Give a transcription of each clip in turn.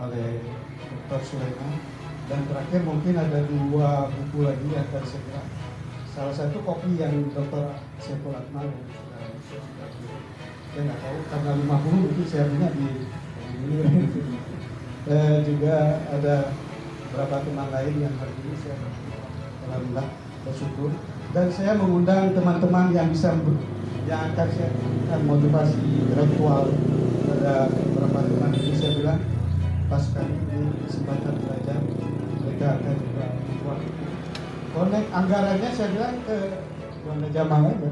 oleh Dr. Sulaiman. Dan terakhir mungkin ada 2 buku lagi yang akan segera. Salah satu kopi yang Dr. Saiful Akmal yang sudah saya nggak tahu karena 50 mungkin saya punya di juga ada beberapa teman lain yang hari ini saya alhamdulillah bersyukur, dan saya mengundang teman-teman yang bisa yang akan saya berikan motivasi intelektual pada beberapa teman ini. Saya bilang pas kali ini kesempatan belajar mereka akan juga membuat konek anggarannya, saya bilang ke Wanda Jamal aja.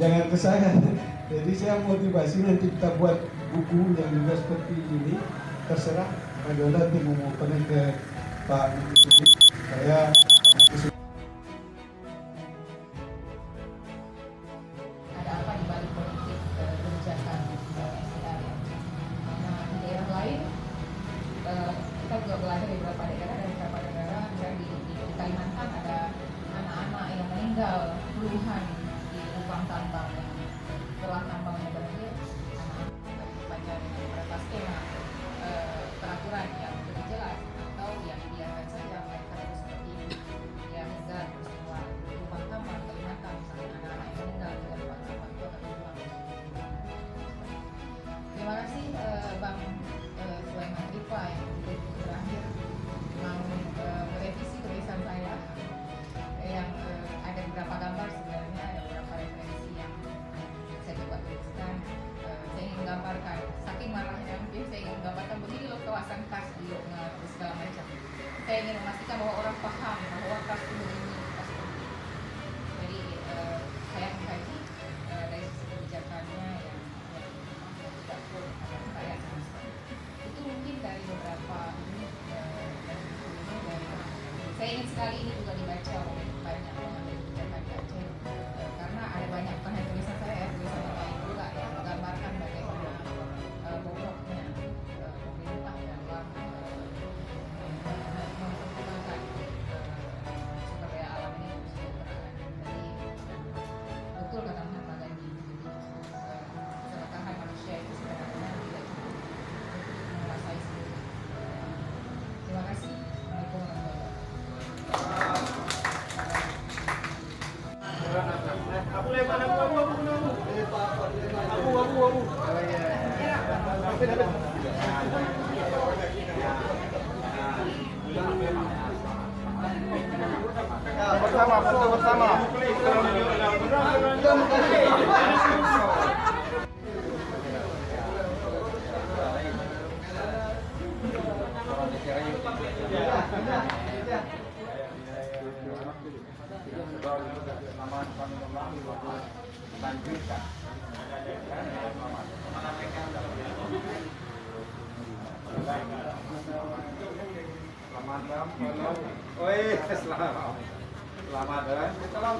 Jangan ke saya. Jadi saya motivasi nanti kita buat buku yang juga seperti ini, terserah bagaimana nanti mau konek ke Pak Menteri. Saya ada apa di balik politik kebijakan SDR. Nah, di daerah lain kita juga belajar di beberapa daerah, dan beberapa negara, misalnya di Kalimantan ada anak-anak yang meninggal puluhan di lubang tambang yang setelah tambangnya berakhir, anak-anak baca dengan beberapa skema peraturan yang lebih jelas, atau yang dibiarkan saja mereka harus seperti ini. Ya, hingga peristiwa lubang tambang Kalimantan, misalnya anak-anak yang meninggal di lubang tambang itu akan dibuang. Terima kasih Bang Sulaiman Rifa yang terakhir mau merevisi tulisan saya yang ada beberapa gambar, sebenarnya ada beberapa referensi yang saya coba tuliskan. Saya ingin menggambarkan, saking marahnya mungkin saya ingin menggambarkan begini loh kawasan kas di segala macam. Saya ingin memastikan bahwa orang paham bahwa kas itu begini, kas itu begini. Jadi saya mengkaji dari sisi kebijakannya yang tidak full akan saya sama sekali. Itu mungkin dari beberapa ini dari saya ingin sekali ini juga dibaca oleh banyak pengambil kebijakan di Aceh, karena ada banyak, bukan hanya tulisan saya, tulisan yang lain juga yang menggambarkan bagaimana bobroknya pemerintah dalam mempertimbangkan sumber daya alam ini untuk kesejahteraan. Jadi betul kata Mahatma Gandhi, keserakahan manusia itu sebenarnya tidak cukup untuk menguasai seluruh. Terima kasih. Assalamualaikum warahmatullahi bersama. Selamat dan tolong.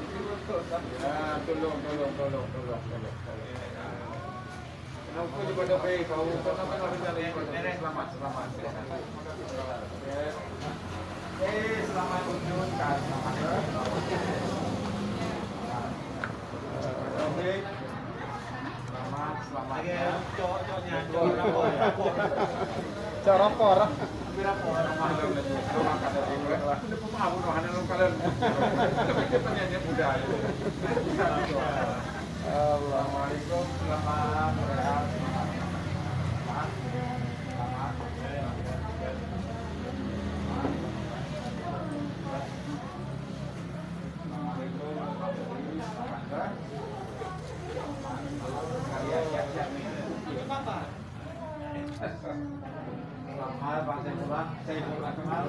Kenapa juga ada baik kau kenapa selamat. Selamat menunjukkan selamat. Cok rapor. Assalamualaikum, selamat berehat. Selamat Bang Saiful Akmal.